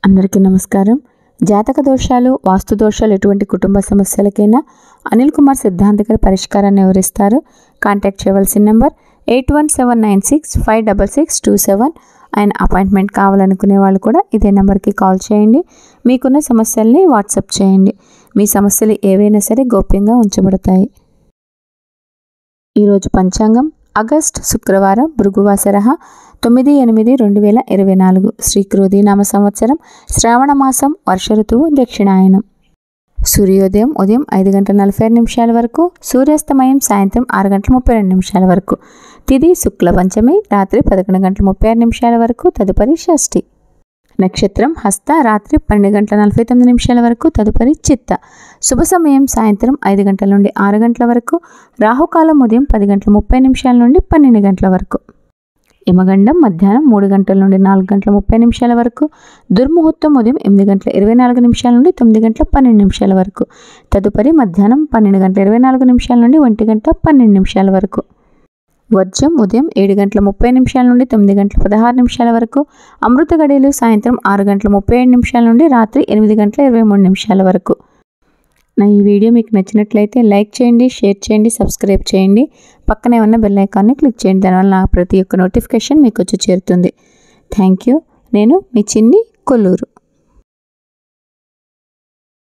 అందరికీ నమస్కారం. జాతక దోషాలు, వాస్తు దోషాలు ఎటువంటి కుటుంబ సమస్యలకైనా అనిల్ కుమార్ సిద్ధాంత్ గారి పరిష్కారాన్ని వివరిస్తారు. కాంటాక్ట్ చేయవలసిన నెంబర్ 8179965667. ఆయన అపాయింట్మెంట్ కావాలనుకునే వాళ్ళు కూడా ఇదే నెంబర్కి కాల్ చేయండి. మీకున్న సమస్యల్ని వాట్సాప్ చేయండి. మీ సమస్యలు ఏవైనా సరే గోప్యంగా ఉంచబడతాయి. ఈరోజు పంచాంగం ఆగస్ట్ శుక్రవారం భృగువాసరః 9/8/2024 శ్రీ క్రోధీనామ సంవత్సరం శ్రావణ మాసం వర్ష ఋతువు దక్షిణాయనం. సూర్యోదయం ఉదయం 5:46 వరకు, సూర్యాస్తమయం సాయంత్రం 6:32 వరకు. తిథి శుక్ల పంచమి రాత్రి 11:36 వరకు, తదుపరి షష్ఠి. నక్షత్రం హస్త రాత్రి 12:49 వరకు, తదుపరి చిత్త. శుభ సమయం సాయంత్రం 5 గంటల నుండి 6 గంటల వరకు. రాహుకాలం ఉదయం 10:30 నుండి 12 గంటల వరకు. యమగండం మధ్యాహ్నం 3 గంటల నుండి 4:30 వరకు. దుర్ముహూర్తం ఉదయం 8:24 నుండి 9:12 వరకు. తదుపరి మధ్యాహ్నం 12:24 నుండి 1:12 వరకు. వర్జం ఉదయం 7:30 నుండి 9:16 వరకు. అమృత గడియలు సాయంత్రం 6:37 నుండి రాత్రి 8:23 వరకు. నా ఈ వీడియో మీకు నచ్చినట్లయితే లైక్ చేయండి, షేర్ చేయండి, సబ్స్క్రైబ్ చేయండి. పక్కనే ఉన్న బెల్ ఐకాన్ని క్లిక్ చేయండి. దానివల్ల నా ప్రతి ఒక్క నోటిఫికేషన్ మీకు వచ్చి చేరుతుంది. Thank you. నేను మీ చిన్ని కొల్లూరు.